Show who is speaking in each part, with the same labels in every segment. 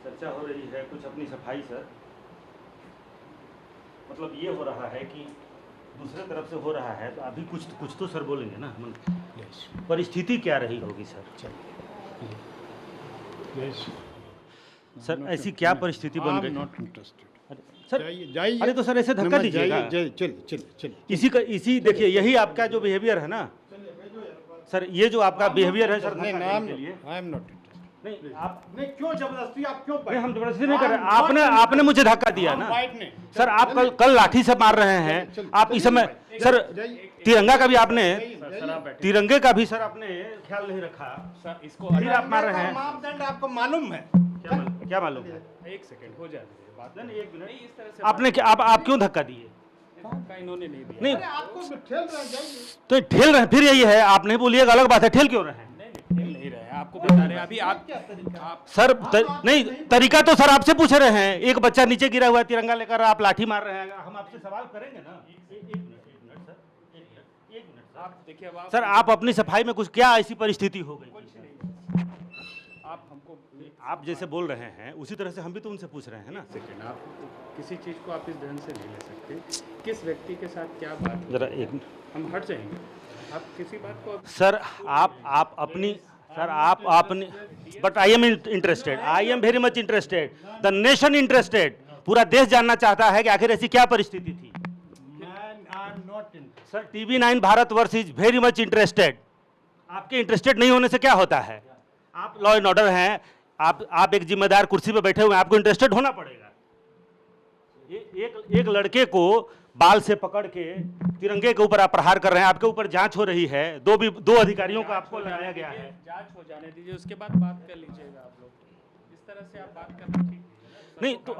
Speaker 1: चर्चा हो रही है कुछ अपनी सफाई सर, मतलब ये हो रहा है कि दूसरे तरफ से हो रहा है, तो अभी कुछ तो सर बोलेंगे ना, परिस्थिति क्या रही होगी सर? सर ऐसी क्या परिस्थिति बन गई?
Speaker 2: नॉट इंटरेस्टेड
Speaker 1: सर
Speaker 2: जाइए।
Speaker 1: अरे तो सर ऐसे धक्का दीजिएगा।
Speaker 2: चलिए
Speaker 1: इसी देखिए, यही आपका जो बिहेवियर है ना सर, ये जो आपका बिहेवियर है सर,
Speaker 2: नहीं
Speaker 1: धक्का देने के लिए।
Speaker 2: आई एम नॉट
Speaker 1: नहीं आप
Speaker 2: नहीं, क्यों जबरदस्ती आप क्यों
Speaker 1: नहीं, हम जबरदस्ती नहीं कर रहे, आपने मुझे धक्का दिया ना सर। आप कल लाठी से मार रहे हैं, आप इस समय सर तिरंगा का भी आपने, तिरंगे का भी सर आपने ख्याल नहीं रखा
Speaker 3: सर। इसको
Speaker 1: फिर आप मार रहे हैं।
Speaker 2: मापदंड आपको मालूम है?
Speaker 1: क्या मालूम है?
Speaker 3: एक सेकंड हो जाए बात।
Speaker 1: नहीं एक मिनट,
Speaker 3: इस तरह से
Speaker 1: आपने क्या, आप क्यों धक्का दिए?
Speaker 3: का इन्होंने नहीं दिया।
Speaker 1: नहीं
Speaker 2: आपको ठेल रहे जाइए।
Speaker 1: तो ठेल रहे, फिर यही है, आप नहीं बोलिएगा अलग बात है, ठेल क्यों रहे हैं?
Speaker 3: नहीं नहीं रहे, आपको बता रहे हैं अभी आप
Speaker 1: सर नहीं, तरीका तो सर आपसे पूछ रहे हैं। एक बच्चा नीचे गिरा हुआ है, तिरंगा लेकर आप लाठी मार रहे हैं, हम आपसे सवाल करेंगे ना। एक मिनट सर, एक मिनट सर।
Speaker 3: आप देखिए अब
Speaker 1: सर आप अपनी सफाई में कुछ, क्या ऐसी परिस्थिति हो गई?
Speaker 3: आप हमको
Speaker 1: आप जैसे बोल रहे हैं उसी तरह से हम भी तो उनसे पूछ रहे हैं ना।
Speaker 3: सेकंड, आप किसी चीज को आप इस ढंग से नहीं ले सकते। किस व्यक्ति के साथ क्या बात,
Speaker 1: जरा एक,
Speaker 3: हम हट जाएंगे। आप किसी बात को
Speaker 1: सर आप अपनी, सर आप अपनी, but I am interested, I am very much interested, the nation interested, पूरा देश जानना चाहता है कि आखिर ऐसी क्या परिस्थिति थी। Sir TV9 Bharatvarsh is very much interested. आपके इंटरेस्टेड नहीं होने से क्या होता है? आप लॉ एंड ऑर्डर हैं, आप एक जिम्मेदार कुर्सी पे बैठे हुए हैं, आपको इंटरेस्टेड होना पड़ेगा। एक लड़के को बाल से पकड़ के तिरंगे के ऊपर आप प्रहार कर रहे हैं, आपके ऊपर जांच हो रही है, दो अधिकारियों को आपको लगाया गया है।
Speaker 3: जांच हो जाने दीजिए, उसके बाद बात कर लीजिएगा आप लोग। इस तरह से आप बात करना ठीक
Speaker 1: नहीं, तो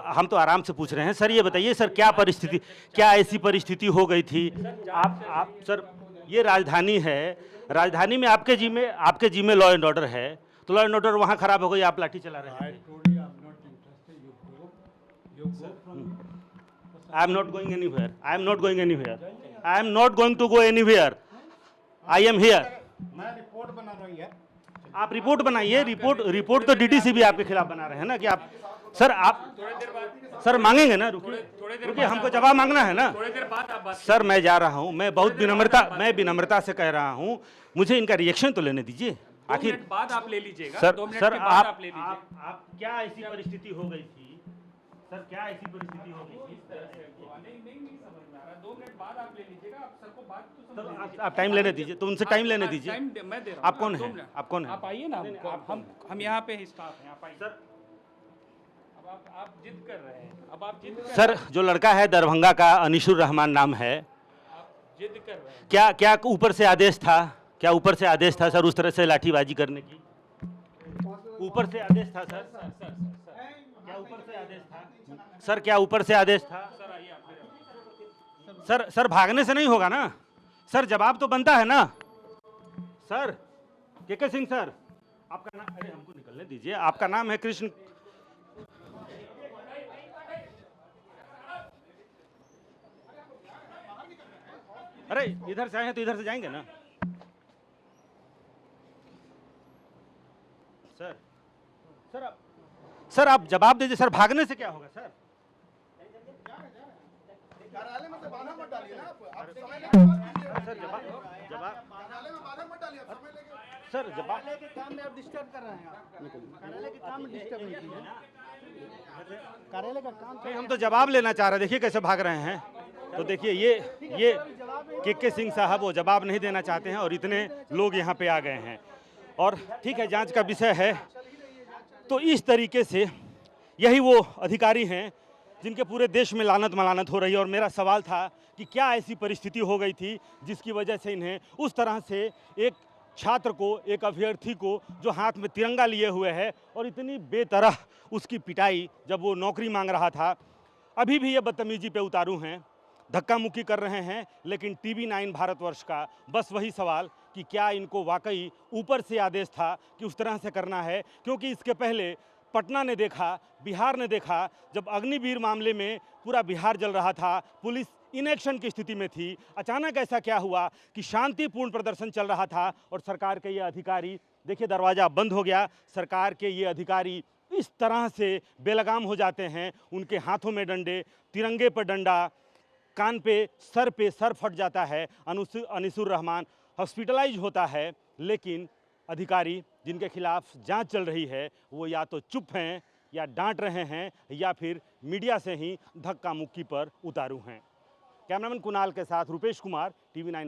Speaker 1: हम तो आराम से पूछ रहे हैं सर। ये बताइए सर, क्या परिस्थिति, क्या ऐसी परिस्थिति हो गई थी? आप सर, ये राजधानी है, राजधानी में आपके जी में लॉ एंड ऑर्डर है, तो लॉ एंड ऑर्डर वहाँ खराब हो गई, आप लाठी चला रहे हैं। I am not going anywhere. I am not going anywhere. I am not going to go anywhere. I am here.
Speaker 2: मैं रिपोर्ट बना रहा हूँ यार।
Speaker 1: आप रिपोर्ट बनाइए। रिपोर्ट तो DDC भी आपके खिलाफ बना रहे हैं ना कि आप सर मांगेंगे ना, रुकिए, हमको जवाब मांगना है ना।
Speaker 3: थोड़ी देर बाद आप बात।
Speaker 1: सर मैं जा रहा हूँ, मैं बहुत विनम्रता से कह रहा हूँ, मुझे इनका रिएक्शन तो लेने दीजिए।
Speaker 3: आखिर बाद आप ले लीजिएगा।
Speaker 1: सर
Speaker 3: 2 मिनट
Speaker 1: सर
Speaker 3: के बाद आप ले लीजिए।
Speaker 1: आप क्या ऐसी परिस्थिति हो गई थी सर, क्या ऐसी परिस्थिति हो गई थी?
Speaker 3: नहीं समझ में आ रहा। 2 मिनट बाद आप ले लीजिएगा। आप सर को बात तो समझ
Speaker 1: आप टाइम लेने दीजिए, तो उनसे टाइम लेने दीजिए।
Speaker 3: टाइम मैं दे रहा हूँ।
Speaker 1: आप कौन है? आप कौन है?
Speaker 3: आप आइए ना, हम यहाँ पे स्टाफ हैं, आप आइए।
Speaker 1: सर
Speaker 3: अब आप जिद कर रहे हैं, अब आप जिद कर
Speaker 1: सर, जो लड़का है दरभंगा का, अनिशुर रहमान नाम है,
Speaker 3: आप जिद कर रहे हैं।
Speaker 1: क्या ऊपर से आदेश था? क्या ऊपर से आदेश था सर उस तरह से लाठीबाजी करने की? ऊपर से आदेश था सर? क्या ऊपर से आदेश था सर? क्या ऊपर से आदेश था? सर भागने से नहीं होगा ना सर, जवाब तो बनता है ना सर। के सिंह सर, आपका नाम, अरे हमको निकलने दीजिए। आपका नाम है कृष्ण, अरे इधर से आए हैं तो इधर से जाएंगे ना सर। सर आप जवाब दीजिए सर, भागने से क्या होगा सर?
Speaker 2: कार्यालय में तो बाधा मत डालिए ना आप समय
Speaker 1: सर जवाब
Speaker 2: कार्यालय में बाधा मत डालिए, समय लेके।
Speaker 1: सर जवाब
Speaker 2: के काम में आप डिस्टर्ब कर रहे हैं। कार्यालय के काम में डिस्टर्ब नहीं कीजिए। कार्यालय का काम
Speaker 1: नहीं, हम तो जवाब लेना चाह रहे हैं। देखिए कैसे भाग रहे हैं। तो देखिए ये के सिंह साहब वो जवाब नहीं देना चाहते हैं और इतने लोग यहाँ पे आ गए हैं। और ठीक है, जांच का विषय है। तो इस तरीके से यही वो अधिकारी हैं जिनके पूरे देश में लानत मलानत हो रही है। और मेरा सवाल था कि क्या ऐसी परिस्थिति हो गई थी जिसकी वजह से इन्हें उस तरह से, एक छात्र को, एक अभ्यर्थी को जो हाथ में तिरंगा लिए हुए है, और इतनी बेतरह उसकी पिटाई जब वो नौकरी मांग रहा था। अभी भी ये बदतमीजी पे उतारू हैं, धक्का मुक्की कर रहे हैं। लेकिन TV9 भारतवर्ष का बस वही सवाल कि क्या इनको वाकई ऊपर से आदेश था कि उस तरह से करना है? क्योंकि इसके पहले पटना ने देखा, बिहार ने देखा, जब अग्निवीर मामले में पूरा बिहार जल रहा था, पुलिस इनएक्शन की स्थिति में थी। अचानक ऐसा क्या हुआ कि शांतिपूर्ण प्रदर्शन चल रहा था और सरकार के ये अधिकारी, देखिए दरवाज़ा बंद हो गया, सरकार के ये अधिकारी इस तरह से बेलगाम हो जाते हैं, उनके हाथों में डंडे, तिरंगे पर डंडा, कान पे सर फट जाता है। अनीसुर रहमान हॉस्पिटलाइज होता है, लेकिन अधिकारी जिनके खिलाफ जांच चल रही है वो या तो चुप हैं या डांट रहे हैं या फिर मीडिया से ही धक्का मुक्की पर उतारू हैं। कैमरामैन कुणाल के साथ रुपेश कुमार, TV9।